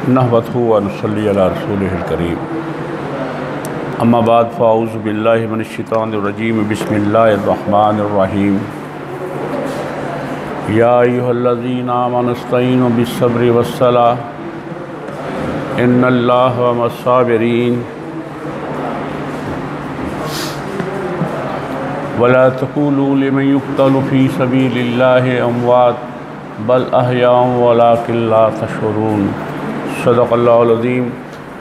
नहमदहु व नसल्ली अला रसूलिहिल करीम। अम्मा बाद फ़ाऊज़ु बिल्लाहि मिनश्शैतानिर रजीम। बिस्मिल्लाहिर रहमानिर रहीम। या अय्युहल्लज़ीना आमनु इस्तईनु बिस्सब्रि वस्सलाह इन्नल्लाहा मस्साबिरीन। वला तक़ूलू लिमन युक़्तलु फ़ी सबीलिल्लाहि अमवात बल अहयाउन वलाकिन ला तशऊरून। सदक़ल्लाहुल अज़ीम।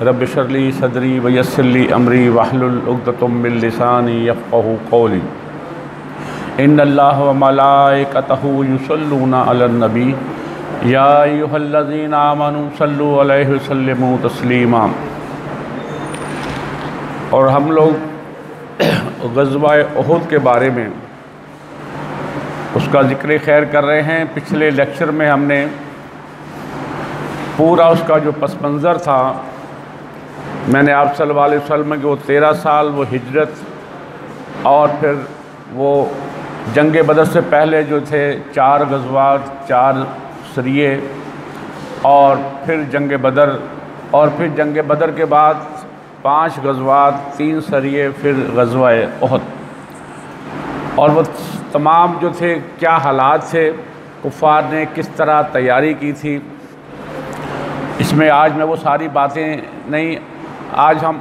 रब्बि इश्रह ली सदरी व यस्सिर ली अमरी वहलुल उक़दतम मिन लिसानी यफ़क़हू क़ौली। इन्नल्लाहा व मलाइकतहू युसल्लूना अलन नबी या अय्युहल्लज़ीना आमनू सल्लु अलैहि व सल्लिमू तस्लीमा। और हम लोग ग़ज़वा उहुद के बारे में उसका ज़िक्र खैर कर रहे हैं। पिछले लेक्चर में हमने पूरा उसका जो पस मंज़र था, मैंने आप सल्लल्लाहु अलैहि वसल्लम के वो 13 साल वो हिजरत और फिर वो जंग बदर से पहले जो थे 4 ग़ज़वात 4 सरिये और फिर जंग बदर और फिर जंग बदर के बाद 5 ग़ज़वात 3 सरिये फिर ग़ज़वा उहुद और वो तमाम जो थे क्या हालात थे, कुफ़ार ने किस तरह तैयारी की थी। इसमें आज मैं वो सारी बातें नहीं, आज हम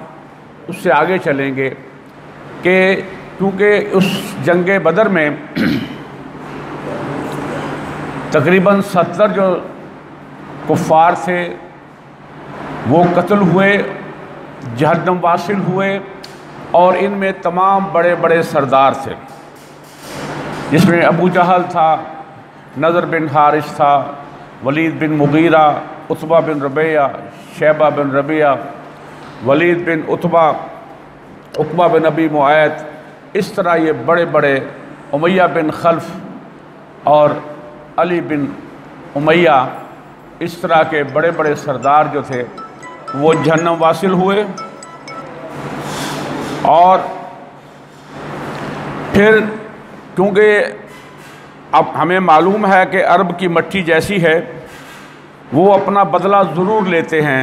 उससे आगे चलेंगे कि क्योंकि उस जंग बदर में तकरीबन 70 जो कुफ़ार थे वो कत्ल हुए, जहन्नम वासिल हुए और इनमें तमाम बड़े बड़े सरदार थे, जिसमें अबू जहल था, नज़र बिन हारिस था, वलीद बिन मुगीरा, उत्बा बिन रबिया, शैबा बिन रबिया, वलीद बिन उत्बा, उक़बा बिन अबी मुआयत, इस तरह ये बड़े बड़े उमैया बिन खल्फ और अली बिन उमैया, इस तरह के बड़े बड़े सरदार जो थे वो जहन्नम वासिल हुए। और फिर क्योंकि अब हमें मालूम है कि अरब की मट्टी जैसी है, वो अपना बदला ज़रूर लेते हैं।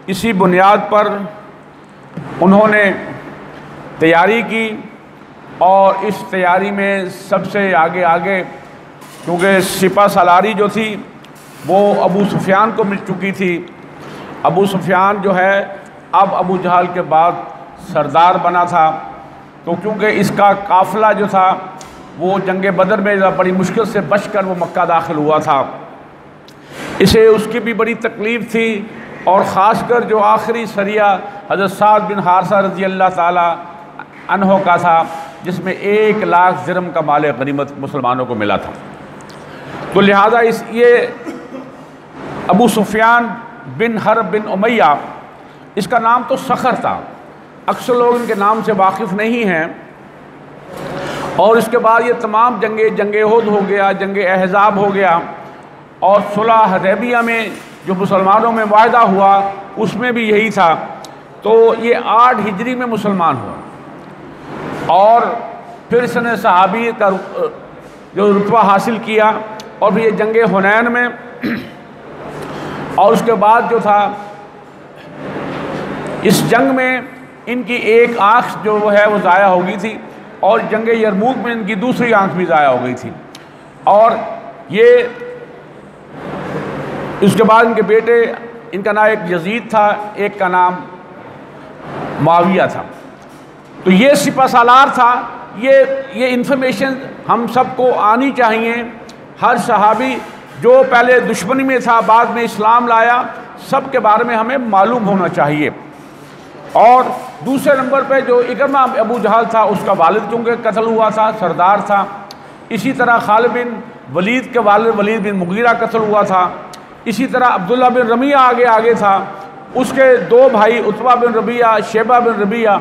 इसी बुनियाद पर उन्होंने तैयारी की और इस तैयारी में सबसे आगे क्योंकि सिपा सलारी जो थी वो अबू सुफियान को मिल चुकी थी। अबू सुफियान जो है अब अबू जहल के बाद सरदार बना था, तो क्योंकि इसका काफ़िला जो था वो जंग बदर में बड़ी मुश्किल से बचकर वो मक्का दाखिल हुआ था, इसे उसकी भी बड़ी तकलीफ़ थी। और ख़ासकर जो आखिरी सरिया हज़रत साद बिन हारिसा रज़ी अल्लाह ताला अन्हो का था, जिसमें 1 लाख दिरहम का माल गनीमत मुसलमानों को मिला था। तो लिहाजा ये अबू सुफियान बिन हर्ब बिन उमैया, इसका नाम तो सखर था, अक्सर लोग इनके नाम से वाकिफ़ नहीं हैं। और इसके बाद ये तमाम जंग उहुद हो गया, जंग अहज़ाब हो गया और सुलह हदैबिया में जो मुसलमानों में वायदा हुआ उसमें भी यही था। तो ये 8 हिजरी में मुसलमान हुआ और फिर इसने सहाबी का जो रुतबा हासिल किया और फिर ये जंग हुनैन में और उसके बाद जो था इस जंग में इनकी एक आँख जो है वो ज़ाया हो गई थी और जंग यरमूक में इनकी दूसरी आँख भी ज़ाया हो गई थी। और ये इसके बाद इनके बेटे, इनका नाम एक यजीद था, एक का नाम मुआविया था। तो ये सिपा सालार था। ये इन्फॉर्मेशन हम सबको आनी चाहिए। हर सहाबी जो पहले दुश्मनी में था बाद में इस्लाम लाया, सब के बारे में हमें मालूम होना चाहिए। और दूसरे नंबर पे जो इकरमा अबू जहल था, उसका वालिद क्योंकि कत्ल हुआ था, सरदार था। इसी तरह खालिद बिन वलीद के वालिद वलीद बिन मुगीरा कत्ल हुआ था। इसी तरह अब्दुल्ला बिन रबिया आगे था, उसके 2 भाई उत्बा बिन रबिया, शैबा बिन रबिया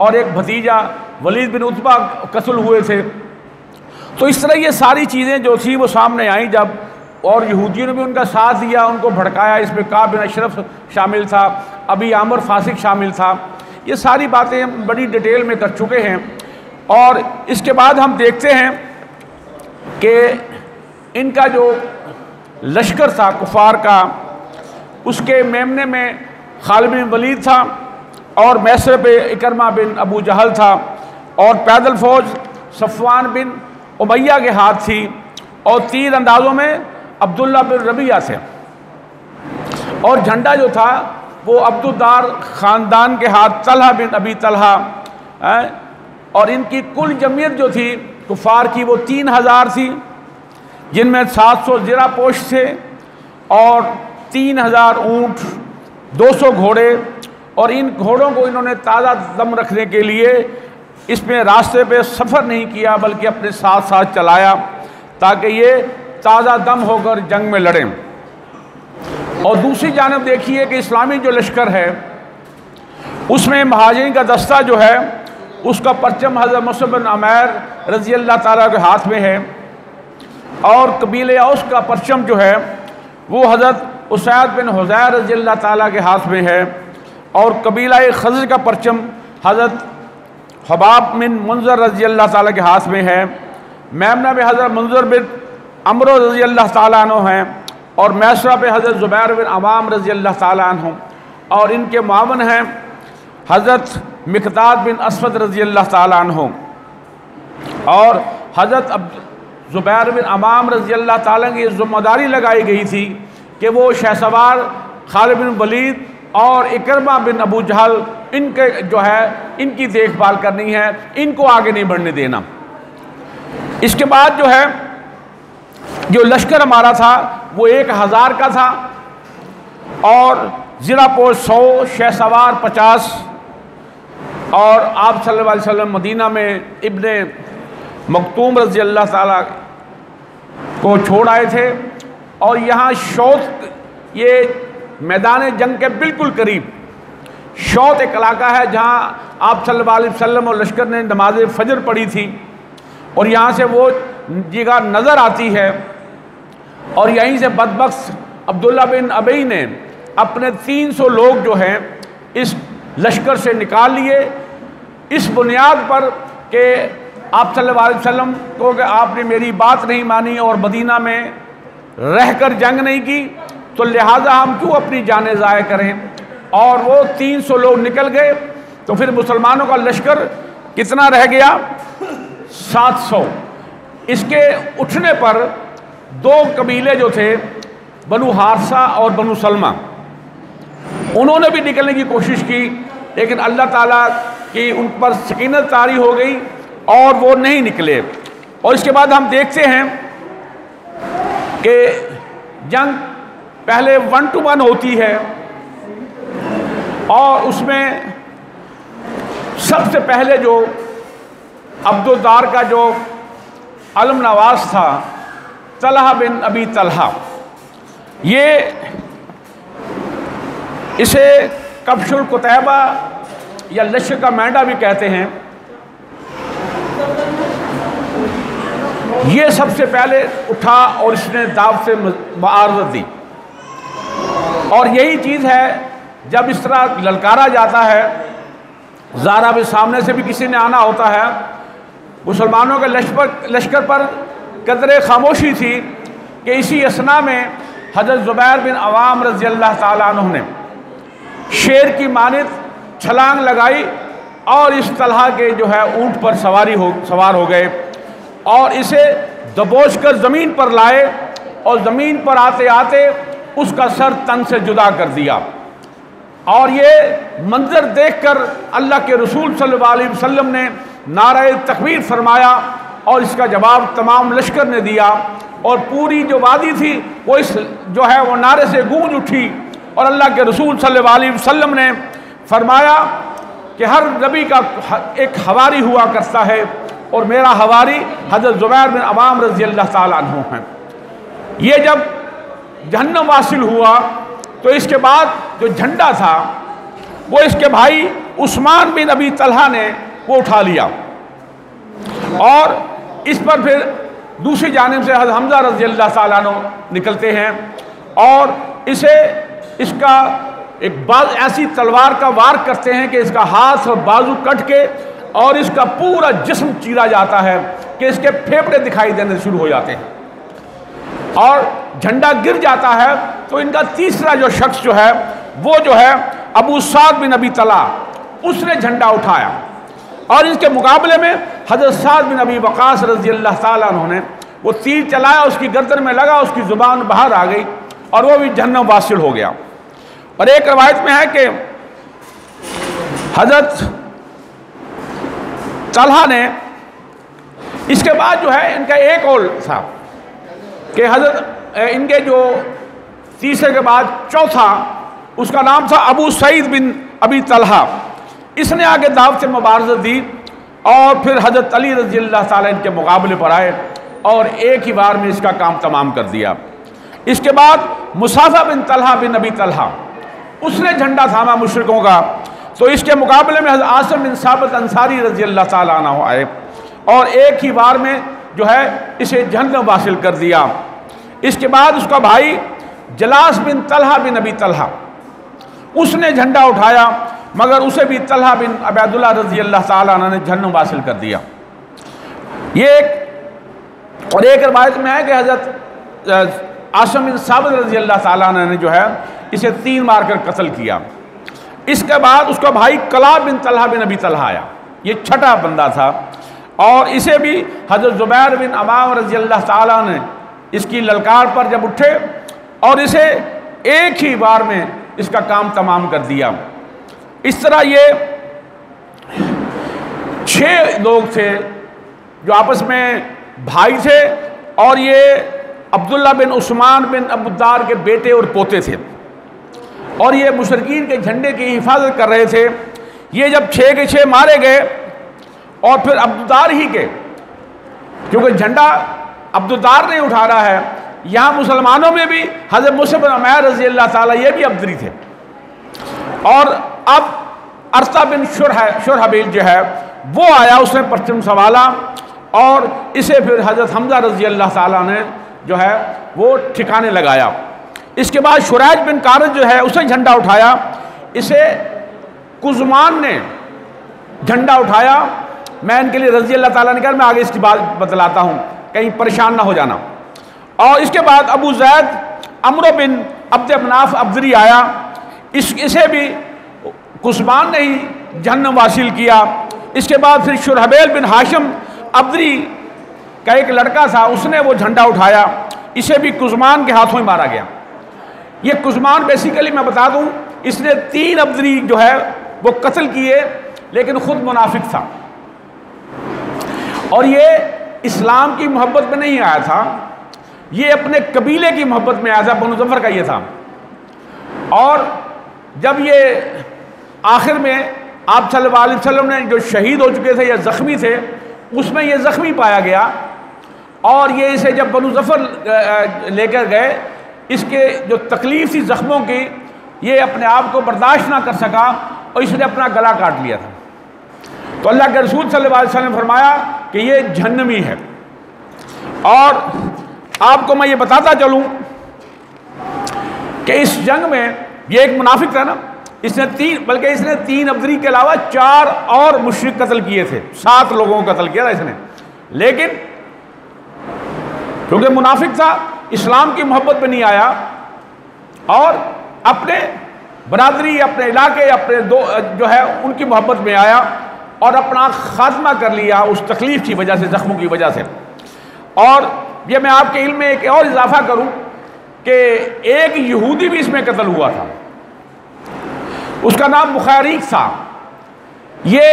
और एक भतीजा वलीद बिन उत्बा कत्ल हुए थे। तो इस तरह ये सारी चीज़ें जो थी वो सामने आई जब, और यहूदियों ने भी उनका साथ दिया, उनको भड़काया। इसमें काब बिन अशरफ शामिल था, अबी आमर फासिक शामिल था। ये सारी बातें हम बड़ी डिटेल में कर चुके हैं। और इसके बाद हम देखते हैं कि इनका जो लश्कर था कुफार का, उसके मेमने में खालिद बिन वलीद था और मैसर पे इकरमा बिन अबू जहल था और पैदल फौज सफ़वान बिन उमैया के हाथ थी और तीर अंदाज़ों में अब्दुल्ला बिन रबिया थे और झंडा जो था वो अब्दुद्दार ख़ानदान के हाथ तलहा बिन अबी तलहा और इनकी कुल जमीयत जो थी कुफार की वो 3000 थी, जिनमें 700 ज़िरा पोश थे और 3000 ऊँट, 200 घोड़े। और इन घोड़ों को इन्होंने ताज़ा दम रखने के लिए इसमें रास्ते पे सफ़र नहीं किया बल्कि अपने साथ साथ चलाया ताकि ये ताज़ा दम होकर जंग में लड़ें। और दूसरी जानब देखिए कि इस्लामी जो लश्कर है उसमें महाजिरीन का दस्ता जो है उसका परचम हज़रत मुसअब बिन उमैर रज़ी अल्लाह ताला के हाथ में है और कबीले औस का परचम जो है वो हज़रत उसैद बिन हुज़ैर रज़ी अल्लाह ताला के हाथ में है और कबीला खज़र का परचम हज़रत हबाब बिन मुंज़र रज़ी अल्लाह ताला के हाथ में है। मेमना में हज़रत मुंज़र बिन अमरो रज़ी अल्लाह ताला अन्हु हैं और मैसरा पे हज़रत ज़ुबैर बिन अवाम रज़ी अल्लाह ताला अन्हु और इनके मावन हैं हज़रत मिक़दाद बिन असवद रज़ी अल्लाह ताला अन्हु और हज़रत ज़ुबैर बिन अवाम रज़ी अल्लाह ताला की ज़िम्मेदारी लगाई गई थी कि वो शहसवार खालिद बिन वलीद और इकरमा बिन अबू जहल इनके जो है इनकी देखभाल करनी है, इनको आगे नहीं बढ़ने देना। इसके बाद जो है जो लश्कर हमारा था वो 1000 का था और ज़िरा पोश 100, शहसवार 50 और आप सल्लल्लाहु अलैहि वसल्लम मदीना में इब्ने मखतूम रज़ी अल्लाह ताला को छोड़ आए थे और यहाँ शौत ये मैदान जंग के बिल्कुल करीब शौत एक इलाका है जहाँ आप सल्लल्लाहु अलैहि वसल्लम और लश्कर ने नमाज फजर पढ़ी थी और यहाँ से वो जगह नज़र आती है और यहीं से बदबख्त अब्दुल्ला बिन अबई ने अपने 300 लोग जो हैं इस लश्कर से निकाल लिए इस बुनियाद पर कि आप सल्लल्लाहु अलैहि वसल्लम को कि आपने मेरी बात नहीं मानी और मदीना में रहकर जंग नहीं की तो लिहाजा हम क्यों अपनी जानें ज़ाया करें। और वो 300 लोग निकल गए तो फिर मुसलमानों का लश्कर कितना रह गया 700। इसके उठने पर 2 कबीले जो थे बनु हारसा और बनु सलमा उन्होंने भी निकलने की कोशिश की लेकिन अल्लाह ताला की उन पर सकीनत तारी हो गई और वो नहीं निकले। और इसके बाद हम देखते हैं कि जंग पहले 1 to 1 होती है और उसमें सबसे पहले जो अब्दुद्दार का जो अलम नवाज था तलहा बिन अबी तलहा, ये इसे कब्शुल कुतैबा या लश्कर का मैंडा भी कहते हैं। ये सबसे पहले उठा और इसने दाव से मुआरज़त दी और यही चीज़ है जब इस तरह ललकारा जाता है ज़ारा भी सामने से भी किसी ने आना होता है। मुसलमानों के लश्कर पर कदरे खामोशी थी कि इसी असना में हज़रत ज़ुबैर बिन अवाम रज़ी अल्लाह ताला अन्हु ने शेर की मानित छलांग लगाई और इस तलहा के जो है ऊँट पर सवार हो गए और इसे दबोच कर ज़मीन पर लाए और ज़मीन पर आते आते उसका सर तन से जुदा कर दिया। और ये मंजर देखकर अल्लाह के रसूल सल्लल्लाहु अलैहि वसल्लम ने नारे तकबीर फरमाया और इसका जवाब तमाम लश्कर ने दिया और पूरी जो वादी थी वो इस जो है वो नारे से गूंज उठी और अल्लाह के रसूल सल्लल्लाहु अलैहि वसल्लम ने फरमाया कि हर नबी का एक हवारी हुआ करता है और मेरा हवारी हज़रत ज़ुबैर बिन अवाम रज़ी अल्लाह ताला अन्हु हैं। ये जब जहन्नम वासिल हुआ तो इसके बाद जो झंडा था वो इसके भाई उस्मान बिन अबी तलहा ने वो उठा लिया और इस पर फिर दूसरी जानिब से हज़रत हमज़ा रज़ी अल्लाह ताला अन्हु निकलते हैं और इसका एक बाज ऐसी तलवार का वार करते हैं कि इसका हाथ और बाजू कट के और इसका पूरा जिस्म चीरा जाता है कि इसके फेफड़े दिखाई देने शुरू हो जाते हैं और झंडा गिर जाता है तो इनका तीसरा जो शख्स जो है वो जो है अबू साद बिन अबी तला, उसने झंडा उठाया और इसके मुकाबले में हज़रत साद बिन अबी वक़ास रज़ी अल्लाह ताला अन्हु ने वो तीर चलाया, उसकी गर्दन में लगा, उसकी ज़ुबान बाहर आ गई और वो भी जहन्नम वासिल हो गया। और एक रवायत में है कि हज़रत तलहा ने इसके बाद जो है इनका एक और था कि हज़रत इनके जो तीसरे के बाद चौथा, उसका नाम था अबू सईद बिन अबी तलहा। इसने आगे दावत मुबारज़त दी और फिर हज़रत अली रज़ी अल्लाह ताला इनके मुकाबले पर आए और एक ही बार में इसका काम तमाम कर दिया। इसके बाद मुसाफ़ा बिन तलहा बिन अबी तलहा, उसने झंडा थामा मुशरिकों का, तो इसके मुकाबले में हज़रत आसिम बिन साबित अंसारी रज़ी अल्लाह ताला अन्हु आए और एक ही बार में जो है इसे जहन्नम वासिल कर दिया। इसके बाद उसका भाई जलास बिन तलहा बिन अबी तलहा, उसने झंडा उठाया मगर उसे भी तलहा बिन अबैदुल्लाह रज़ी अल्लाह ताला अन्हु ने जहन्नम वासिल कर दिया। ये एक और एक रवायत में है कि हज़रत आसिम बिन साबित रज़ी अल्लाह ताला अन्हु ने जो है इसे तीन मार कर कत्ल किया। इसके बाद उसका भाई कलाब बिन तलहा बिन अबी तलहा आया, ये छठा बंदा था और इसे भी हज़रत ज़ुबैर बिन अवाम रज़ी अल्लाह ताला ने इसकी ललकार पर जब उठे और इसे एक ही बार में इसका काम तमाम कर दिया। इस तरह ये 6 लोग थे जो आपस में भाई थे और ये अब्दुल्ला बिन उस्मान बिन अब्दार के बेटे और पोते थे और ये मुशरिकीन के झंडे की हिफाजत कर रहे थे। ये जब 6 के 6 मारे गए और फिर अब्दुदार ही के, क्योंकि झंडा अब्दुदार नहीं उठा रहा है, यहाँ मुसलमानों में भी हज़रत मुसअब बिन उमैर रज़ी अल्लाह ताला ये भी अब्दरी थे और अब अर्ता बिन शुरहबील जो है वो आया, उसने परचम संभाला और इसे फिर हज़रत हमज़ा रज़ी अल्लाह ताला ने जो है वो ठिकाने लगाया। इसके बाद शुरैज बिन कारज जो है उसे झंडा उठाया, इसे कुज़मान ने झंडा उठाया। मैं इनके लिए रज़ी अल्लाह ताला ने कहा मैं आगे इसकी बात बतलाता हूँ, कहीं परेशान ना हो जाना। और इसके बाद अबू ज़ैद अमर बिन अब्द मनाफ अब्दरी आया, इसे भी कुज़मान ने ही जहन्नम वासिल किया। इसके बाद फिर शुरहबेल बिन हाशिम अब्दरी का एक लड़का था, उसने वो झंडा उठाया, इसे भी कुज़मान के हाथों ही मारा गया। ये कुज़मान बेसिकली मैं बता दूं, इसने 3 अब्दरी जो है वो कत्ल किए लेकिन ख़ुद मुनाफिक था और ये इस्लाम की मोहब्बत में नहीं आया था, ये अपने कबीले की मोहब्बत में आया था। बनु ज़फ़र का ये था और जब ये आखिर में आप सल्लल्लाहु अलैहि वसल्लम ने जो शहीद हो चुके थे या ज़ख्मी थे, उसमें ये ज़ख्मी पाया गया और ये इसे जब बनु ज़फ़र लेकर गए, इसके जो तकलीफ़ थी ज़ख्मों की, ये अपने आप को बर्दाश्त ना कर सका और इसने अपना गला काट लिया था। तो अल्लाह के रसूल सल्लल्लाहु अलैहि वसल्लम ने फरमाया कि ये जहन्नमी है। और आपको मैं ये बताता चलूँ कि इस जंग में ये एक मुनाफिक था ना, इसने 3 अब्दरी के अलावा 4 और मुशरिक कत्ल किए थे, 7 लोगों को कत्ल किया था इसने। लेकिन क्योंकि मुनाफिक था, इस्लाम की मोहब्बत में नहीं आया और अपने बरादरी, अपने इलाके, अपने जो है उनकी मोहब्बत में आया और अपना खात्मा कर लिया उस तकलीफ़ की वजह से, ज़ख्मों की वजह से। और ये मैं आपके इल्म में एक और इजाफा करूं कि एक यहूदी भी इसमें कत्ल हुआ था, उसका नाम बुखारीक था। ये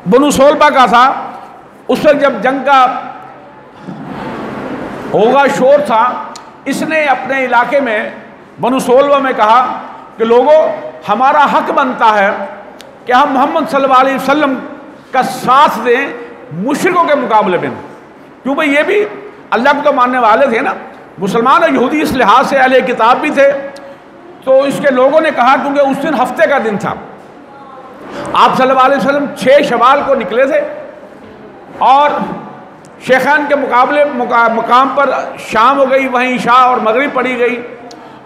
बनु सोलबा का था। उस वक्त जब जंग का होगा शोर था, इसने अपने इलाके में बनु सोलबा में कहा कि लोगों, हमारा हक बनता है कि हम मोहम्मद सल्लल्लाहु अलैहि वसल्लम का साथ दें मुशरिकों के मुकाबले में, क्योंकि ये भी अल्लाह को तो मानने वाले थे ना, मुसलमान और यहूदी इस लिहाज से अहले किताब भी थे। तो इसके लोगों ने कहा, क्योंकि उस दिन हफ्ते का दिन था, आप सल्लल्लाहु अलैहि वसल्लम 6 शवाल को निकले थे और शेखैन के मुकाम पर शाम हो गई, वहीं इशा और मगरिब पड़ी गई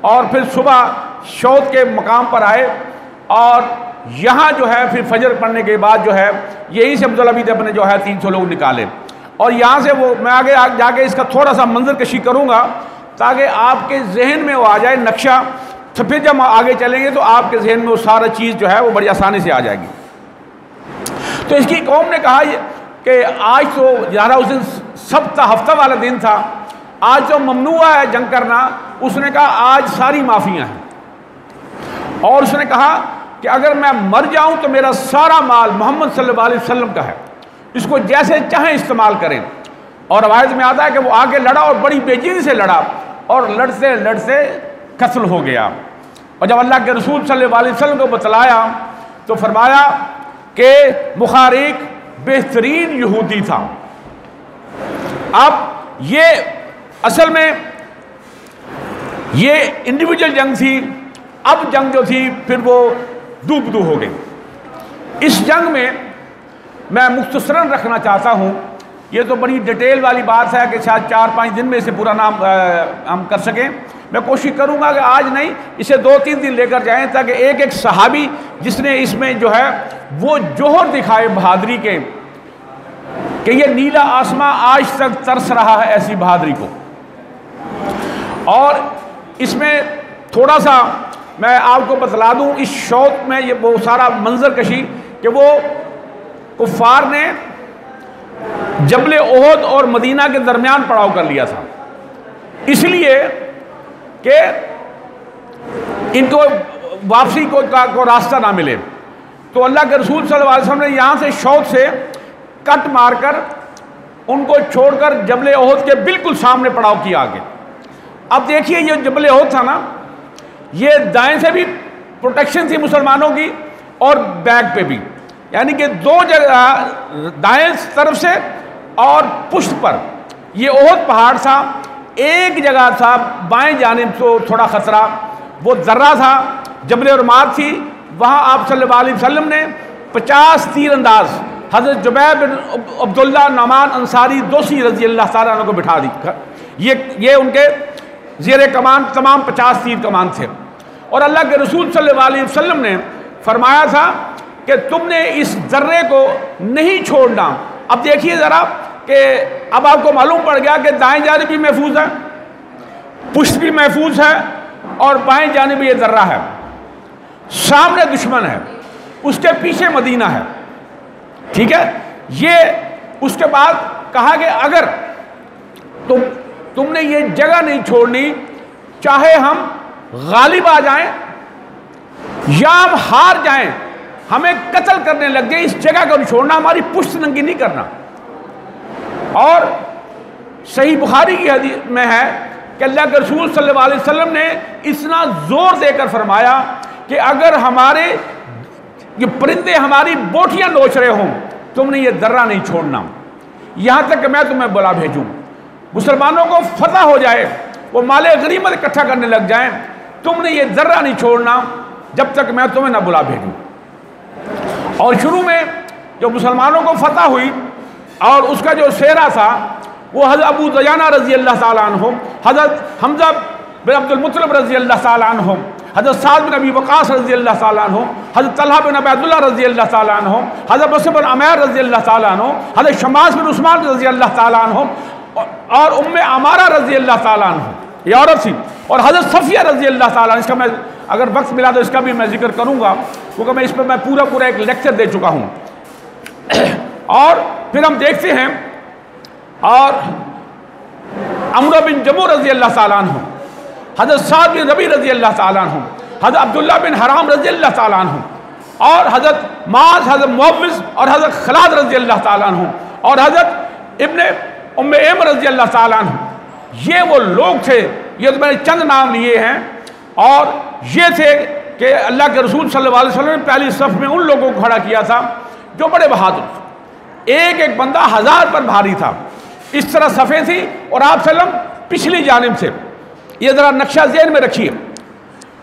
और फिर सुबह शौत के मुकाम पर आए और यहाँ जो है फिर फजर पढ़ने के बाद जो है यहीं से अब्दुल हमीद अपने जो है 300 लोग निकाले और यहाँ से वो, मैं आगे जाके इसका थोड़ा सा मंजर कशी करूँगा ताकि आपके जहन में वो आ जाए नक्शा। तो फिर जब आगे चलेंगे तो आपके जहन में वो सारा चीज़ जो है वो बड़ी आसानी से आ जाएगी। तो इसकी कौम ने कहा कि आज तो ज़्यादा उस दिन सब्त हफ्ता वाला दिन था, आज जो ममनुआ है जंग करना, उसने कहा आज सारी माफ़ियाँ हैं। और उसने कहा कि अगर मैं मर जाऊं तो मेरा सारा माल मोहम्मद सल्लल्लाहु अलैहि वसल्लम का है, इसको जैसे चाहें इस्तेमाल करें। और रवायत में आता है कि वो आगे लड़ा और बड़ी बेचैनी से लड़ा और लड़ते लड़ते कत्ल हो गया। और जब अल्लाह के रसूल सल्लल्लाहु अलैहि वसल्लम को बतलाया तो फरमाया कि मुखारिक बेहतरीन यहूदी था। अब ये असल में ये इंडिविजुअल जंग थी। अब जंग जो थी फिर वो दूबदू हो गई। इस जंग में मैं मुख्तसरन रखना चाहता हूँ, ये तो बड़ी डिटेल वाली बात है कि शायद 4-5 दिन में इसे पूरा नाम हम कर सकें। मैं कोशिश करूँगा कि आज नहीं, इसे 2-3 दिन लेकर जाएं ताकि एक एक सहाबी जिसने इसमें जो है वो जोहर दिखाए बहादरी के, कि ये नीला आसमां आज तक तरस रहा है ऐसी बहादरी को। और इसमें थोड़ा सा मैं आपको बतला दूं, इस शौक में ये वो सारा मंजर कशी कि वो कुफ़ार ने जबल ओहद और मदीना के दरमियान पड़ाव कर लिया था, इसलिए कि इनको वापसी को रास्ता ना मिले। तो अल्लाह के रसूल सल्लल्लाहु अलैहि वसल्लम ने यहाँ से शौक से कट मारकर उनको छोड़कर जबल ओहद के बिल्कुल सामने पड़ाव किया आगे। अब देखिए ये जबल ओहद था ना, ये दाएं से भी प्रोटेक्शन थी मुसलमानों की और बैक पे भी, यानी कि 2 जगह दाएं तरफ से और पुष्ट पर ये ओहद पहाड़ था। एक जगह था बाएं जानिब तो थोड़ा खतरा, वो जर्रा था, जबल रुमात थी, वहाँ आप सल्लल्लाहु अलैहि वसल्लम ने 50 तीरंदाज हज़रत जुबैर बिन अब्दुल्ला नमान अंसारी दोसी रज़ी अल्लाह ताला अन्हु को बिठा दी। ये उनके ज़ेरे कमान तमाम 50 तीर कमान थे। और अल्लाह के रसूल सल्लल्लाहु अलैहि वसल्लम ने फरमाया था कि तुमने इस जर्रे को नहीं छोड़ना। अब देखिए ज़रा कि अब आपको मालूम पड़ गया कि दाएं जानिब भी महफूज है, पुष्ट भी महफूज है और बाएं जानिब ये जर्रा है। सामने दुश्मन है, उसके पीछे मदीना है, ठीक है। ये उसके बाद कहा कि अगर तुमने ये जगह नहीं छोड़नी, चाहे हम गालिब आ जाएं या हम हार जाएं, हमें कत्ल करने लग गए, इस जगह को नहीं छोड़ना, हमारी पुष्ट नंगी नहीं करना। और सही बुखारी की हदीस में है कि अल्लाह के रसूल सल्लल्लाहु अलैहि वसल्लम ने इतना जोर देकर फरमाया कि अगर हमारे ये परिंदे हमारी बोटियां नोच रहे हों, तुमने ये दर्रा नहीं छोड़ना, यहां तक कि मैं तुम्हें बुला भेजूं, मुसलमानों को फतह हो जाए, वो माले गनीमत इकट्ठा करने लग जाएं, तुमने ये दर्रा नहीं छोड़ना जब तक मैं तुम्हें ना बुला भेजूं। और शुरू में जो मुसलमानों को फतह हुई और उसका जो सेहरा था वो हज़रत अबू दुजाना रज़ी अल्लाह ताला अन्हु, हज़रत हमज़ा बिन अब्दुल मुत्तलिब रज़ी अल्लाह ताला अन्हु, हज़रत साद बिन अबी वक़ास रज़ी अल्लाह ताला अन्हु, हज़रत तलहा बिन अबैदुल्लाह रज़ी अल्लाह ताला अन्हु, हज़रत मुसअब बिन उमैर रज़ी अल्लाह ताला अन्हु, हज़रत शमास बिन उस्मान रज़ी अल्लाह ताला अन्हु और उम्मे अमारा रज़ी अल्लाह ताला अन्हु, ये औरत थी, और हज़रत सफ़िया रज़ी अल्लाह ताला। इसका मैं अगर वक्त मिला तो इसका भी मैं जिक्र करूँगा, क्योंकि मैं इस पर मैं पूरा एक लेक्चर दे चुका हूँ। और फिर हम देखते हैं, और अमर बिन जमू रज़ी अल्लाह ताला अन्हु, हज़रत साद बिन रबी रज़ी अल्लाह ताला अन्हु, हज़रत अब्दुल्ला बिन हराम रज़ी अल्लाह ताला अन्हु, और हज़रत माज, हज़रत मुअव्विज़ और हज़रत खलाद रज़ी अल्लाह ताला अन्हु, और हज़रत इब्ने उम्मे एम रज़ी अल्लाह ताला अन्हु, ये वो लोग थे। ये तो मैंने चंद नाम लिए हैं, और ये थे कि अल्लाह के रसूल सल्लल्लाहु अलैहि वसल्लम ने पहली सफ़ में उन लोगों को खड़ा किया था जो बड़े बहादुर, एक एक बंदा 1000 पर भारी था, इस तरह सफ़े थी, और आप सल्लम पिछली जानिब से। ये ज़रा नक्शा ज़हन में रखिए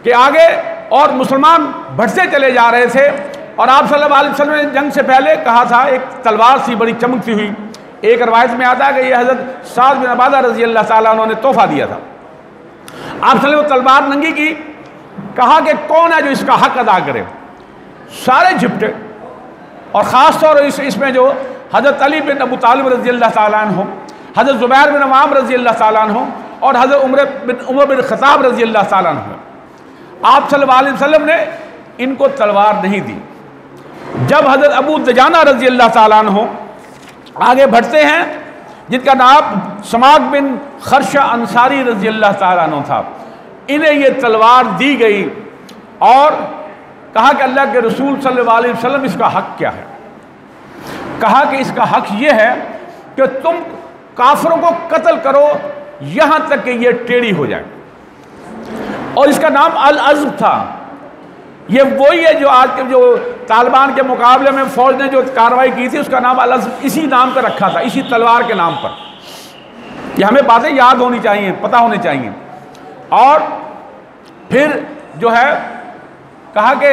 कि आगे और मुसलमान बढ़ते चले जा रहे थे, और आप सल्लल्लाहु अलैहि वसल्लम ने जंग से पहले कहा था, एक तलवार सी बड़ी चमकती हुई, एक रवायत में आता है कि यह हज़रत साद बिन अबादा रज़ी अल्लाह ताला उन्होंने तोहफा दिया था। आप सल्लल्लाहु तलवार नंगी की, कहा कि कौन है जो इसका हक अदा करे, सारे झिपटे, और ख़ास तौर इसमें जो हज़रत अली बिन अबू तालिब रज़ी अल्लाह ताला अन्हु, हज़रत ज़ुबैर बिन अवाम रज़ी अल्लाह ताला अन्हु और हज़रत उमर बिन ख़त्ताब रज़ी अल्लाह ताला अन्हु। आप सल्लल्लाहु अलैहि वसल्लम ने इनको तलवार नहीं दी। जब हज़रत अबू दुजाना रज़ी अल्लाह ताला अन्हु आगे बढ़ते हैं, जिनका नाम समाक बिन खर्शा अंसारी रज़ी अल्लाह ताला अन्हु था, इन्हें ये तलवार दी गई और कहा कि अल्लाह के रसूल सल्लल्लाहु अलैहि वसल्लम इसका हक़ क्या है। कहा कि इसका हक़ ये है कि तुम काफिरों को कत्ल करो यहाँ तक कि ये टेढ़ी हो जाए। और इसका नाम अल अज़्म था। ये वही है जो आज के जो तालिबान के मुकाबले में फ़ौज ने जो कार्रवाई की थी, उसका नाम अल अज़्म इसी नाम पर रखा था, इसी तलवार के नाम पर। ये हमें बातें याद होनी चाहिए, पता होनी चाहिए। और फिर जो है कहा कि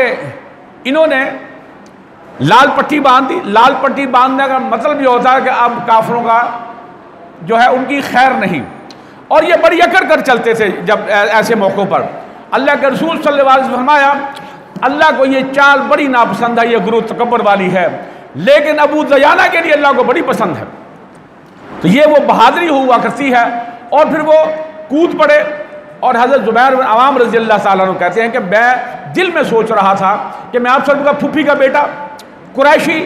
इन्होंने लाल पट्टी बांध दी। लाल पट्टी बांधने का मतलब ये होता है कि अब काफिरों का जो है उनकी खैर नहीं। और ये बड़ी अकड़ कर चलते थे जब ऐसे मौक़ों पर। अल्लाह के रसूल सल्लल्लाहु अलैहि वसल्लम फरमाया, अल्लाह को ये चाल बड़ी नापसंद है, ये गुरूर तकब्बुर वाली है, लेकिन अबू दुजाना के लिए अल्लाह को बड़ी पसंद है। तो ये वो बहादुरी हुआ करती है। और फिर वो कूद पड़े। और हज़रत ज़ुबैर बिन अवाम रज़ी अल्लाह ताला अन्हु कहते हैं कि मैं दिल में सोच रहा था कि मैं आप सब का फूफी का बेटा कुरैशी,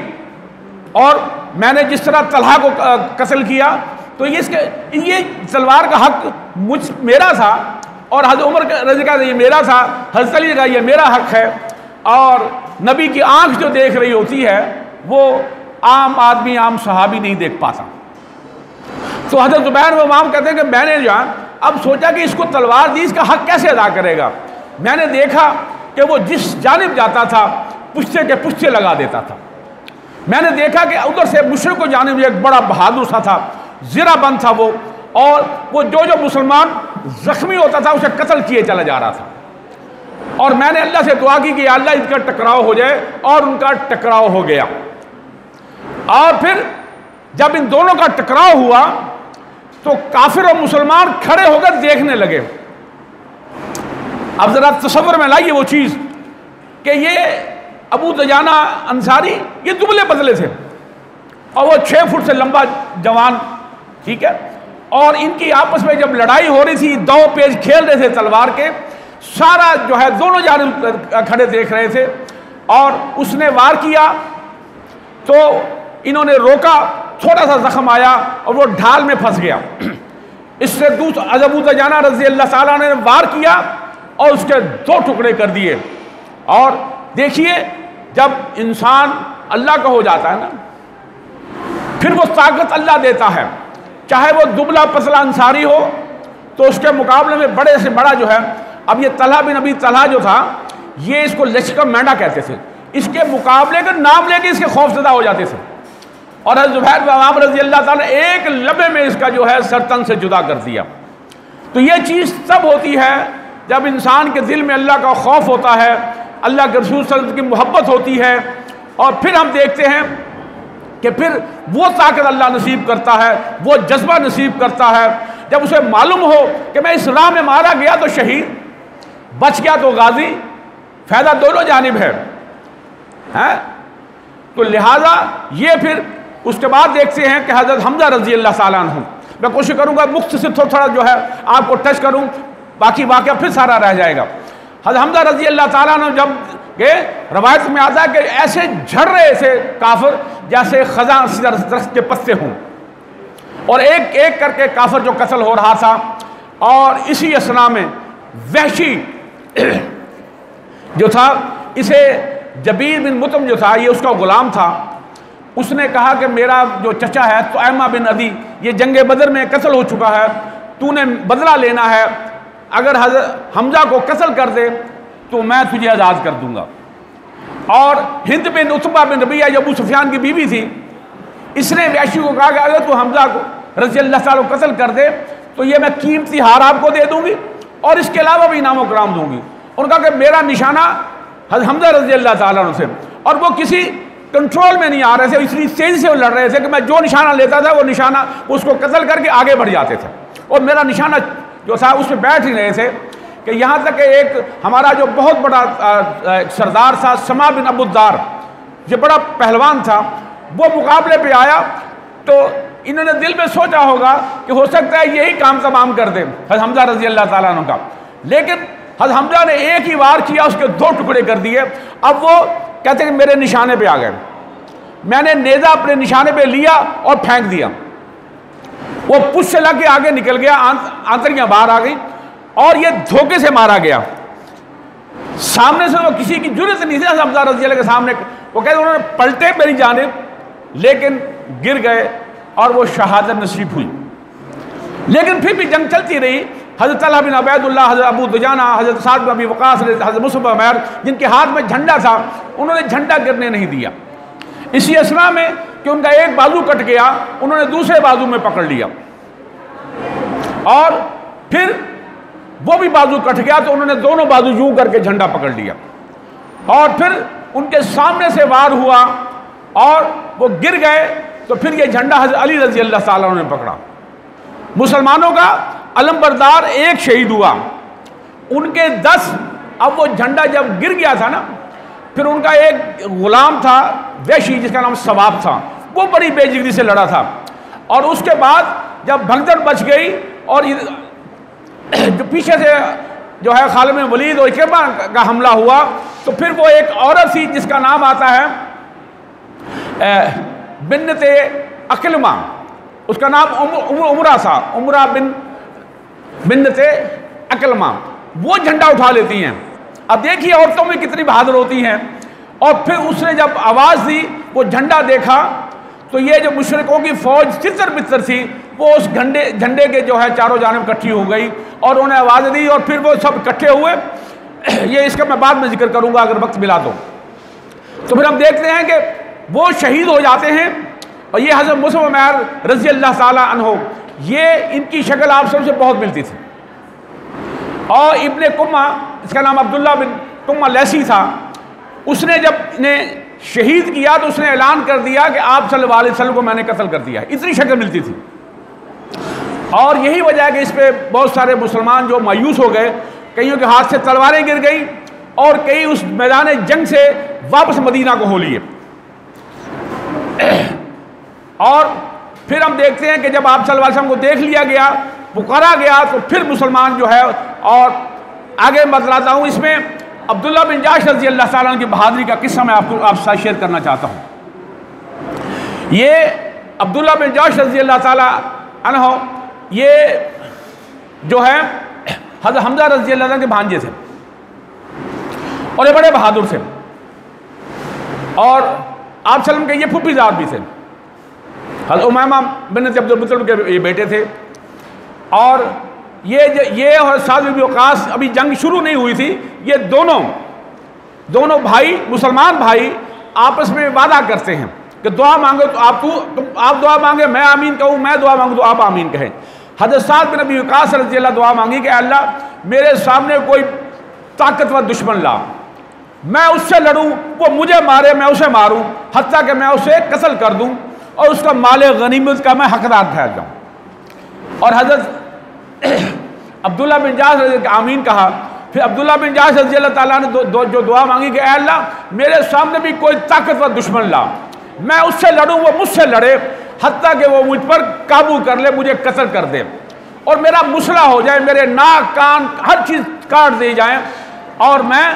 और मैंने जिस तरह तलहा को कत्ल किया, तो ये तलवार का हक़ मेरा था, और हज़रत उमर रज़ी का ये मेरा था, हज़रत अली का ये मेरा हक़ है। और नबी की आँख जो देख रही होती है वो आम आदमी, आम सहाबी नहीं देख पाता। तो हज़रत ज़ुबैर बिन अवाम कहते हैं कि मैंने जान अब सोचा कि इसको तलवार दी, इसका हक़ कैसे अदा करेगा। मैंने देखा कि वो जिस जानिब जाता था पुश्ते के पुश्ते लगा देता था। मैंने देखा कि उधर से मुशरिक को जानिब एक बड़ा बहादुर सा था, ज़िरा बंद था वो, और वो जो मुसलमान ज़ख्मी होता था उसे कत्ल किए चला जा रहा था। और मैंने अल्लाह से दुआ की कि अल्लाह इनका टकराव हो जाए, और उनका टकराव हो गया। और फिर जब इन दोनों का टकराव हुआ तो काफिर और मुसलमान खड़े होकर देखने लगे। अब जरा तसव्वुर में लाइए वो चीज़ कि ये अबू दुजाना अंसारी ये दुबले पतले थे, और वो 6 फुट से लंबा जवान, ठीक है। और इनकी आपस में जब लड़ाई हो रही थी, 2 पेज खेल रहे थे तलवार के, सारा जो है दोनों जानिब खड़े देख रहे थे। और उसने वार किया तो इन्होंने रोका, थोड़ा सा जख्म आया और वो ढाल में फंस गया। इससे अबू दुजाना रज़ी अल्लाह ताला ने वार किया और उसके 2 टुकड़े कर दिए। और देखिए जब इंसान अल्लाह का हो जाता है ना, फिर वो ताकत अल्लाह देता है। चाहे वो दुबला पतला अंसारी हो तो उसके मुकाबले में बड़े से बड़ा जो है, अब ये तलहा बिन अबी तलहा जो था, ये इसको लश्कर मेंढा कहते थे, इसके मुकाबले का नाम लेके इसके खौफजदा हो जाते थे। और हज़रत ज़ुबैर बिन अवाम रज़ी अल्लाह ताला ने एक लम्हे में इसका जो है सरतन से जुदा कर दिया। तो ये चीज़ तब होती है जब इंसान के दिल में अल्लाह का खौफ होता है, अल्लाह के रसूल सल्लल्लाहु अलैहि वसल्लम की मोहब्बत होती है। और फिर हम देखते हैं कि फिर वो ताकत अल्लाह नसीब करता है, वो जज्बा नसीब करता है, जब उसे मालूम हो कि मैं इस राह में मारा गया तो शहीद, बच गया तो गाजी, फ़ायदा दोनों जानिब है। तो लिहाजा ये फिर उसके बाद देखते हैं कि हज़रत हमज़ा रज़ी अल्लाह ताला अन्हु, मैं कोशिश करूँगा मुख्तसर थोड़ा जो है आपको टच करूँ, बाकी वाक़या फिर सारा रह जाएगा। हज़रत हमज़ा रज़ी अल्लाह ताला अन्हु जब गए, रवायत में आता है कि ऐसे झड़ रहे थे काफिर जैसे खज़ां दरख्त के पत्ते हों, और एक एक करके काफिर जो कत्ल हो रहा था। और इसी असना में वहशी जो था, इसे जबीर बिन मुतम जो था, ये उसका गुलाम था, उसने कहा कि मेरा जो चचा है तुआमा बिन अदी, ये जंग बदर में कत्ल हो चुका है, तूने बदला लेना है, अगर हज़रत हमज़ा को कत्ल कर दे तो मैं तुझे आज़ाद कर दूंगा। और हिंद बिन उतबा बिन रबिया जो अबू सुफियान की बीवी थी, इसने वैशी को कहा कि अगर तू हमज़ा को रज़ी अल्लाह ताला को कत्ल कर दे तो ये मैं कीमती हार आपको दे दूंगी और इसके अलावा भी इनाम कराम दूंगी। उन्होंने कहा कि मेरा निशाना हमज़ा रज़ी अल्लाह ताला से, और वो किसी कंट्रोल में नहीं आ रहे थे, इसलिए तेजी से वो लड़ रहे थे कि मैं जो निशाना लेता था वो निशाना उसको कत्ल करके आगे बढ़ जाते थे, और मेरा निशाना जो था उसमें बैठ ही रहे थे। कि यहाँ तक एक हमारा जो बहुत बड़ा सरदार था समा बिन अबुद्दार, जो बड़ा पहलवान था, वो मुकाबले पे आया तो इन्होंने दिल में सोचा होगा कि हो सकता है यही काम तमाम कर दे हज़रत हमज़ा रज़ी अल्लाह ताला अन्हु का, लेकिन हज़रत हमज़ा ने एक ही वार किया, उसके 2 टुकड़े कर दिए। अब वो कहते हैं कि मेरे निशाने पे आ गए, मैंने नेज़ा अपने निशाने पे लिया और फेंक दिया, वो पुश से लग के आगे निकल गया, आंतरियां बाहर आ गई और ये धोखे से मारा गया। सामने से वो किसी की जुर्रत नहीं थी हमज़ा रज़ी अल्लाह के सामने, वो कहते उन्होंने पलटे मेरी जानिब, लेकिन गिर गए और वो शहादत नसीब हुई। लेकिन फिर भी जंग चलती रही। हज़रत तलहा बिन उबैदुल्लाह, हज़रत अबू दुजाना, हज़रत साद बिन अबी वक़ास, हज़रत मुसअब बिन उमैर, जिनके हाथ में झंडा था, उन्होंने झंडा गिरने नहीं दिया। इसी असना में कि उनका एक बाजू कट गया, उन्होंने दूसरे बाजू में पकड़ लिया और फिर वो भी बाजू कट गया तो उन्होंने दोनों बाजू यूं करके झंडा पकड़ लिया और फिर उनके सामने से वार हुआ और वो गिर गए। तो फिर ये झंडा हज़रत अली रज़ी अल्लाह ताला ने पकड़ा। मुसलमानों का अलमबरदार एक शहीद हुआ, उनके 10। अब वो झंडा जब गिर गया था ना, फिर उनका एक गुलाम था वैशी, जिसका नाम सवाब था, वो बड़ी बेजिगरी से लड़ा था। और उसके बाद जब भगदड़ बच गई और जो पीछे से जो है खालिद बिन वलीद और इकरमा का हमला हुआ, तो फिर वो एक औरत थी जिसका नाम आता है बिन्नते अकलमा, उसका नाम उमरा था, उमरा बिन्नते अकलमा, वो झंडा उठा लेती हैं। अब देखिए औरतों में कितनी बहादुर होती हैं। और फिर उसने जब आवाज़ दी, वो झंडा देखा, तो ये जो मुशरिकों की फौज तितर बितर थी, वो उस झंडे के जो है चारों जानिब इकट्ठी हो गई और उन्हें आवाज़ दी और फिर वो सब इकट्ठे हुए। ये इसका मैं बाद में जिक्र करूंगा अगर वक्त मिला तो। फिर हम देखते हैं कि वो शहीद हो जाते हैं। और ये हज़रत मुसअब बिन उमैर रज़ी अल्लाह ताला अन्हु, ये इनकी शक्ल आप सबसे बहुत मिलती थी। और इब्ने कुम्मा, इसका नाम अब्दुल्ला बिन कुम्मा लैसी था, उसने जब इन्हें शहीद किया तो उसने ऐलान कर दिया कि आप सल्लल्लाहु अलैहि वसल्लम को मैंने कत्ल कर दिया। इतनी शक्ल मिलती थी। और यही वजह है कि इस पर बहुत सारे मुसलमान जो मायूस हो गए, कईयों के हाथ से तलवारें गिर गई और कई उस मैदान जंग से वापस मदीना को हो लिए। और फिर हम देखते हैं कि जब आप सल्लल्लाहु अलैहि वसल्लम को देख लिया गया, पुकारा गया, तो फिर मुसलमान जो है, और आगे बतलाता हूँ, इसमें अब्दुल्ला बिन जाश रज़ी अल्लाह ताला की बहादुरी का किस्सा मैं आपके साथ शेयर करना चाहता हूँ। ये अब्दुल्ला बिन जाश रज़ी अल्लाह ताला अन्हु, ये जो है हज़रत हमज़ा रज़ी अल्लाह ताला के भांजे थे और ये बड़े बहादुर थे। और आप सल्लम के ये फूफीज़ाद भी थे। हज़रत उमैमा बिन्त अब्दुल मुत्तलिब के ये बेटे थे। और ये और साद बिन वक़ास, अभी जंग शुरू नहीं हुई थी, ये दोनों भाई, मुसलमान भाई आपस में वादा करते हैं कि दुआ मांगो तो आप दुआ मांगे मैं आमीन कहूँ, मैं दुआ मांगू तो आप आमीन कहें। हज़रत साद बिन अबी वक़ास रज़ी अल्लाह दुआ मांगी कि अल्लाह मेरे सामने कोई ताकतवर दुश्मन ला, मैं उससे लड़ूँ, वो मुझे मारे मैं उसे मारूँ, हत्ता कि मैं उसे कत्ल कर दूँ और उसका माले गनीमत का मैं हकदार ठहर जाऊँ। और हज़रत अब्दुल्ला बिन जाश रज़ी अल्लाह आमीन कहा। फिर अब्दुल्ला बिन जाश रज़ी अल्लाह ताला ने जो दुआ मांगी कि अल्लाह मेरे सामने भी कोई ताकतवर दुश्मन ला, मैं उससे लड़ूँ, वो मुझसे लड़े, हत्ता कि वो मुझ पर काबू कर ले, मुझे कत्ल कर दे और मेरा मुसला हो जाए, मेरे नाक कान हर चीज़ काट दी जाए और मैं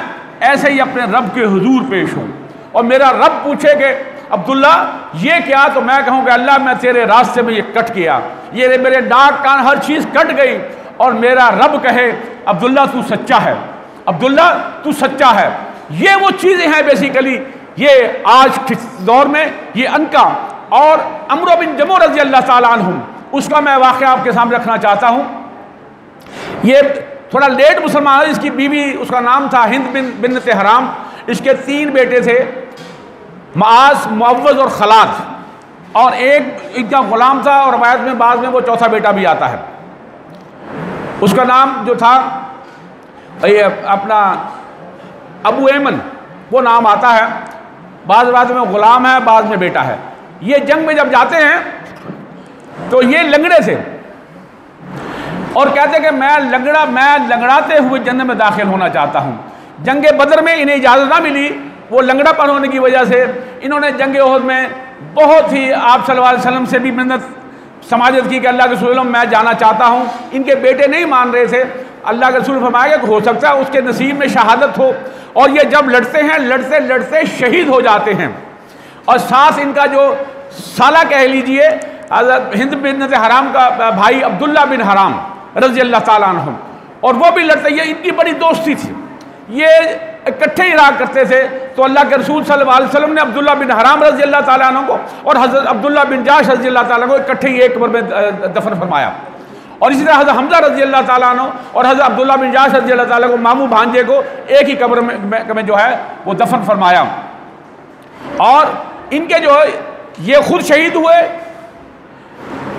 ऐसे ही अपने रब के हुजूर पेश हूँ और मेरा रब पूछे कि अब्दुल्ला ये क्या, तो मैं कहूँ कि अल्लाह मैं तेरे रास्ते में ये कट गया, ये मेरे नाक कान हर चीज़ कट गई और मेरा रब कहे अब्दुल्ला तू सच्चा है, अब्दुल्ला तू सच्चा है। ये वो चीज़ें हैं बेसिकली, ये आज के दौर में ये अनका। और अमर बिन जमू रज़ी अल्लाह ताला अन्हु, उसका मैं वाक़या आपके सामने रखना चाहता हूँ। ये थोड़ा लेट मुसलमान, इसकी बीवी, उसका नाम था हिंद बिन्त हराम, इसके 3 बेटे थे, मास, मुअव्वज़ और खलात, और एक इनका गुलाम था और रवायत में बाद में वो चौथा बेटा भी आता है। उसका नाम जो था ये अपना अबू ऐमन, वो नाम आता है। बाद में गुलाम है, बाद में बेटा है। ये जंग में जब जाते हैं तो ये लंगड़े थे और कहते कि मैं लंगड़ाते हुए जन्नत में दाखिल होना चाहता हूँ। जंग बदर में इन्हें इजाज़त ना मिली, वो लंगड़ापन होने की वजह से इन्होंने जंग ओहद में बहुत ही आप सल्लल्लाहु अलैहि वसल्लम से भी मिन्नत समाजत की कि अल्लाह के रसूल मैं जाना चाहता हूँ। इनके बेटे नहीं मान रहे थे। अल्लाह के रसूल फरमाया कि हो सकता है उसके नसीब में शहादत हो, और ये जब लड़ते हैं लड़ते लड़ते शहीद हो जाते हैं। और साथ इनका जो साला कह लीजिए हज़रत हिंद बिन्त हराम का भाई अब्दुल्ला बिन हराम रज़ी अल्लाह ताला अन्हु, और वो भी लड़ते, ये इनकी बड़ी दोस्ती थी, ये इकट्ठे ही रहा करते थे। तो अल्लाह के रसूल सल्लल्लाहु अलैहि वसल्लम ने अब्दुल्ला बिन हराम रज़ी अल्लाह ताला अन्हु को और हज़रत अब्दुल्ला बिन जाश रज़ी अल्लाह ताला को इकट्ठे ही एक कब्र में दफन फरमाया। और इसी तरह हज़रत हमज़ा रज़ी अल्लाह ताला अन्हु और हज़रत अब्दुल्ला बिन जाश रज़ी अल्लाह ताला को मामू भांजे को एक ही कब्र में जो है वो दफन फरमाया। और इनके जो है ये खुद शहीद हुए,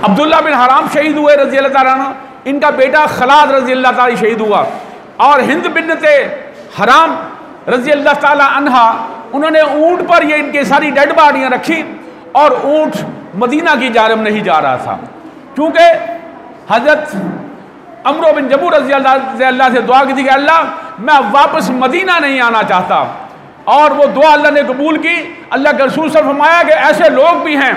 अब्दुल्ला बिन हराम शहीद हुए रज़ी अल्लाह ताला अन्हु, इनका बेटा खलाद रज़ी अल्लाह ताला शहीद हुआ। और हिंद बिन्त हराम रज़ी अल्लाह ताला अन्हा, उन्होंने ऊँट पर ये इनकी सारी डेड बॉडियाँ रखी, और ऊँट मदीना की जानब नहीं जा रहा था, क्योंकि हज़रत अमरो बिन जबू रज़ी अल्लाह से दुआ की थी कि अल्लाह मैं वापस मदीना नहीं आना चाहता। और वो दुआ अल्लाह ने कबूल की। अल्लाह के रसूल से फरमाया कि ऐसे लोग भी हैं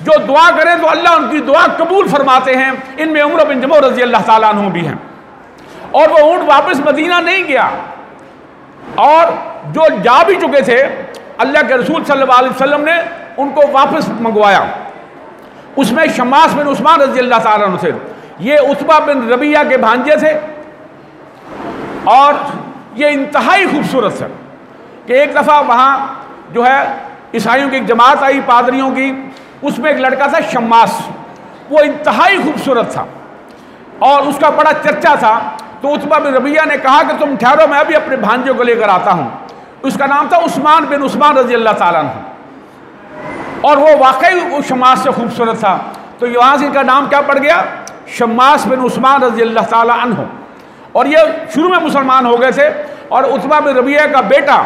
जो दुआ करें तो अल्लाह उनकी दुआ कबूल फरमाते हैं, इनमें उमर बिन जबू रज़ी अल्लाह ताला अन्हु भी हैं। और वो ऊँट वापस मदीना नहीं गया, और जो जा भी चुके थे अल्लाह के रसूल सल्लल्लाहु अलैहि वसल्लम ने उनको वापस मंगवाया। उसमें शम्मास बिन उस्मान रज़ी अल्लाह ताला अन्हु थे, ये उतबा बिन रबिया के भांजे थे। और ये इंतहाई खूबसूरत है कि एक दफ़ा वहाँ जो है ईसाइयों की एक जमात आई पादरियों की, उसमें एक लड़का था शम्मास, वो इंतहाई खूबसूरत था और उसका बड़ा चर्चा था। तो उतबा बिन रबिया ने कहा कि तुम ठहरो, मैं भी अपने भांजे को लेकर आता हूँ। उसका नाम था उस्मान बिन उस्मान रज़ी अल्लाह ताला अन्हु, और वो वाकई शम्मास से खूबसूरत था। तो यहाँ से इनका नाम क्या पड़ गया, शम्मास बिन उस्मान रज़ी अल्लाह ताला अन्हु। और ये शुरू में मुसलमान हो गए थे। और उतबा बिन रबिया का बेटा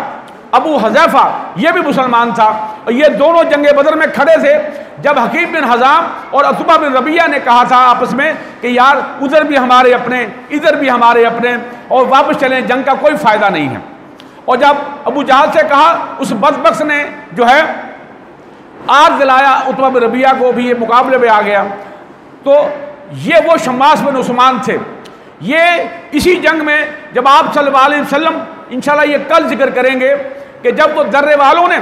अबू हज़ैफा ये भी मुसलमान था, और ये दोनों जंगे बदर में खड़े थे जब हकीम बिन हज़ाम और उतबा बिन रबिया ने कहा था आपस में कि यार उधर भी हमारे अपने, इधर भी हमारे अपने, और वापस चलें, जंग का कोई फ़ायदा नहीं है। और जब अबू जहल से कहा, उस बदबख्श ने जो है आग दिलाया उतबा बिन रबिया को, भी ये मुकाबले में आ गया। तो ये वो शम्मास बिन उस्मान थे। ये इसी जंग में जब आप सल्लल्लाहु अलैहि वसल्लम इंशाल्लाह ये कल जिक्र करेंगे कि जब वो दर्रे वालों ने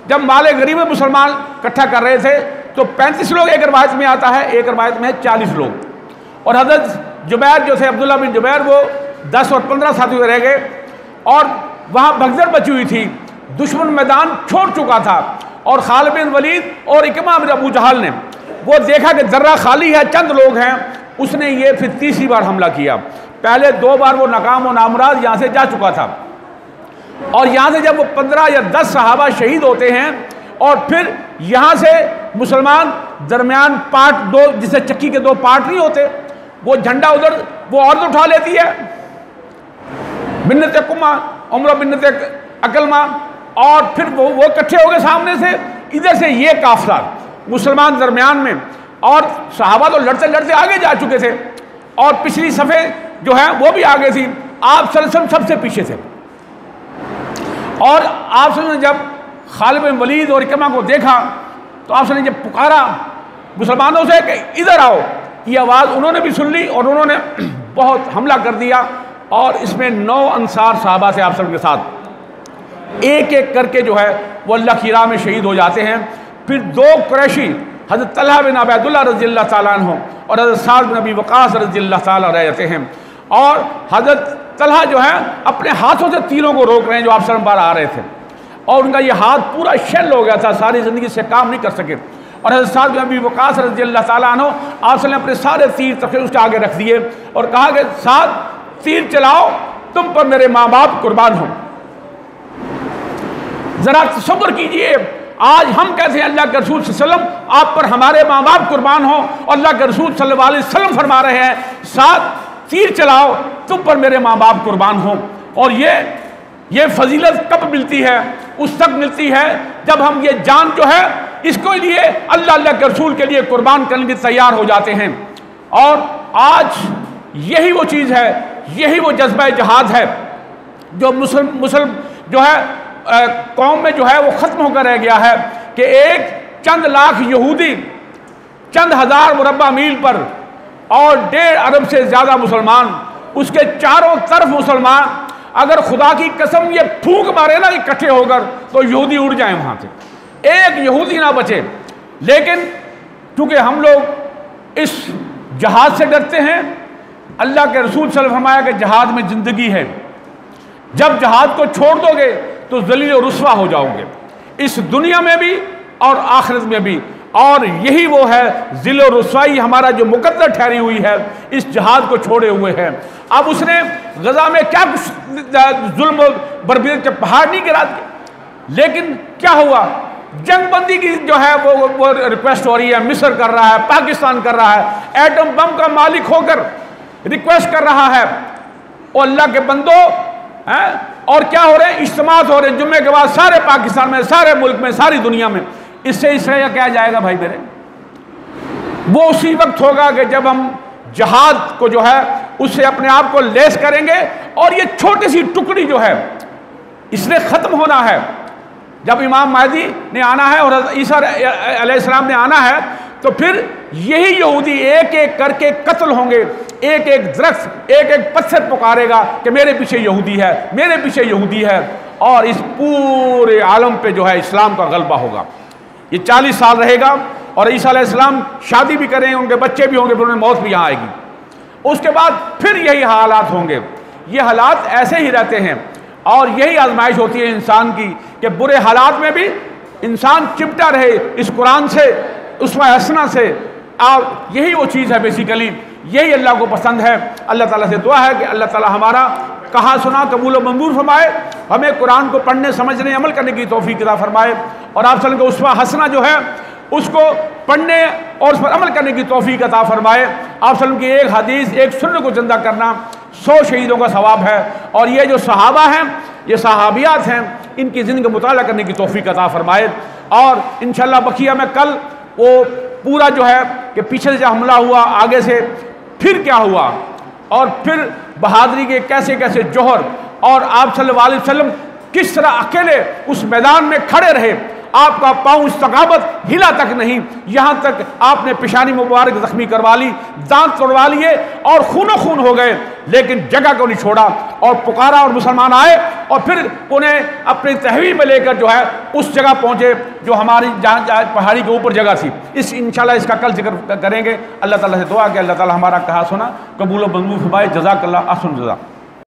जब माले गरीब मुसलमान इकट्ठा कर रहे थे तो 35 लोग एक रवायत में आता है, एक रवायत में है 40 लोग। और हज़रत जुबैर जो थे, अब्दुल्ला बिन जुबैर, वो 10 और 15 साथी रह गए। और वहाँ भगदड़ मची हुई थी, दुश्मन मैदान छोड़ चुका था। और खालिद बिन वलीद और इकरमा बिन अबू जहल ने वो देखा कि दर्रा खाली है, चंद लोग हैं, उसने ये फिर तीसरी बार हमला किया। पहले 2 बार वो नाकाम और नामुराद यहाँ से जा चुका था। और यहाँ से जब वो 15 या 10 सहाबा शहीद होते हैं, और फिर यहाँ से मुसलमान दरमियान पार्ट 2, जिसे चक्की के 2 पार्ट नहीं होते, वो झंडा उधर वो औरत उठा लेती है, बिन्नत कुमा उम्र बिन्नत अकलमा, और फिर वो इकट्ठे हो गए सामने से, इधर से ये काफिला मुसलमान दरमियान में, और सहाबा तो लड़ते लड़ते आगे जा चुके थे, और पिछली सफ़े जो है वो भी आगे थी। आप सल्लल्लाहु सबसे पीछे थे। और आप ने जब खालिद बिन वलीद और इकरमा को देखा तो आप ने जब पुकारा मुसलमानों से कि इधर आओ, ये आवाज़ उन्होंने भी सुन ली और उन्होंने बहुत हमला कर दिया। और इसमें 9 अंसार साहबा से आप के साथ एक एक करके जो है वो अल्लाह की राह में शहीद हो जाते हैं। फिर 2 कुरैशी हज़रत तलहा बिन उबैदुल्लाह रज़ी अल्लाह ताला अन्हु और हज़रत साद बिन अबी वक़ास रज़ी अल्लाह ताला रह जाते हैं। और हज़रत तलहा जो है अपने हाथों से तीरों को रोक रहे हैं जो आप बार आ रहे थे, और उनका ये हाथ पूरा शेल हो गया था, सारी ज़िंदगी से काम नहीं कर सके। और हज़रत साद बिन अबी वक़ास रज़ी अल्लाह ताला अन्हु आप ने अपने सारे तीर तक उसके आगे रख दिए और कहा कि साद तीर चलाओ, तुम पर मेरे माँ बाप कुर्बान हो। ज़रा तसव्वुर कीजिए, आज हम कहते हैं अल्लाह के रसूल सल्लल्लाहु अलैहि वसल्लम आप पर हमारे माँ बाप कुर्बान हो, और अल्लाह के रसूल सल्लल्लाहु अलैहि वसल्लम फरमा रहे हैं साद तीर चलाओ, तुम पर मेरे माँ बाप कुर्बान हो। और ये फजीलत कब मिलती है? उस तक मिलती है जब हम ये जान जो है इसको लिए अल्लाह के रसूल के लिए कुर्बान करने के तैयार हो जाते हैं। और आज यही वो चीज़ है, यही वो जज्बा जहाद है जो मुसलमान जो है कौम में जो है वो ख़त्म होकर रह गया है कि एक चंद लाख यहूदी चंद हज़ार मुरब्बा मील पर और 1.5 अरब से ज़्यादा मुसलमान, उसके चारों तरफ मुसलमान, अगर खुदा की कसम ये फूंक मारे ना इकट्ठे होकर तो यहूदी उड़ जाए वहाँ से, एक यहूदी ना बचे। लेकिन क्योंकि हम लोग इस जहाज से डरते हैं, अल्लाह के रसूल सल्लल्लाहु अलैहि वसल्लम फरमाया कि जहाज में ज़िंदगी है, जब जहाज को छोड़ दोगे तो ज़लील और रुस्वा हो जाओगे, इस दुनिया में भी और आखिरत में भी। और यही वो है ज़िल और रुस्वाई हमारा जो मुकद्दर ठहरी हुई है इस जहाज को छोड़े हुए है। अब उसने गजा में क्या कुछ जुल्म बर्बरीत के पहाड़ नहीं गिरा दिए, लेकिन क्या हुआ, जंगबंदी की जो है वो रिक्वेस्ट हो रही है, मिस्र कर रहा है, पाकिस्तान कर रहा है, एटम बम का मालिक होकर रिक्वेस्ट कर रहा है। और अल्लाह के बंदो हैं, और क्या हो रहे हैं, इज्तिमात हो रहे हैं जुम्मे के बाद सारे पाकिस्तान में, सारे मुल्क में, सारी दुनिया में। इससे इसराइल क्या जाएगा भाई मेरे, वो उसी वक्त होगा कि जब हम जहाज को जो है उससे अपने आप को लेस करेंगे और ये छोटी सी टुकड़ी जो है इसने ख़त्म होना है। जब इमाम महदी ने आना है और ईसा अलैहिस्सलाम ने आना है तो फिर यही यहूदी एक एक करके कत्ल होंगे, एक एक दरख्त, एक एक पत्थर पुकारेगा कि मेरे पीछे यहूदी है, मेरे पीछे यहूदी है, और इस पूरे आलम पे जो है इस्लाम का गलबा होगा। ये 40 साल रहेगा और ईसा अलैहिस्सलाम शादी भी करेंगे, उनके बच्चे भी होंगे, फिर उन्हें मौत भी यहाँ आएगी। उसके बाद फिर यही हालात होंगे। ये हालात ऐसे ही रहते हैं और यही आजमाइश होती है इंसान की कि बुरे हालात में भी इंसान चिपटा रहे इस कुरान से, उसमें हसना से। और यही वो चीज़ है बेसिकली, यही अल्लाह को पसंद है। अल्लाह ताला से दुआ है कि अल्लाह ताला हमारा कहा सुना कबूल और मंजूर फरमाए, हमें कुरान को पढ़ने, समझने, अमल करने की तौफीक अता फरमाए, और आप सल्लल्लाहु अलैहि वसल्लम का उसवा हसना जो है उसको पढ़ने और उस पर अमल करने की तौफीक अता फरमाए। आप सल्लल्लाहु अलैहि वसल्लम की एक हदीस, एक सुन्नत को जिंदा करना 100 शहीदों का सवाब है। और ये जो सहाबा हैं, ये सहाबियात हैं, इनकी ज़िंदगी का मुताला करने की तौफीक अता फरमाए। और इंशाअल्लाह बखिया में कल वो पूरा जो है कि पीछे से हमला हुआ, आगे से फिर क्या हुआ, और फिर बहादुरी के कैसे कैसे जौहर, और आप सल्लल्लाहु अलैहि वसल्लम किस तरह अकेले उस मैदान में खड़े रहे, आपका पाँव सकाबत हिला तक नहीं, यहाँ तक आपने पेशानी मुबारक जख्मी करवा ली, दांत तोड़वा लिए और खूनो खून हो गए, लेकिन जगह को नहीं छोड़ा और पुकारा, और मुसलमान आए और फिर उन्हें अपनी तहवील में लेकर जो है उस जगह पहुँचे जो हमारी जहाँ पहाड़ी के ऊपर जगह थी। इस इंशाल्लाह इसका कल जिक्र करेंगे। अल्लाह ताला से दुआ कि अल्लाह ताला हमारा कहा सुना कबूल व मंजूर फरमाए। जज़ाकल्लाह, अहसन जज़ा।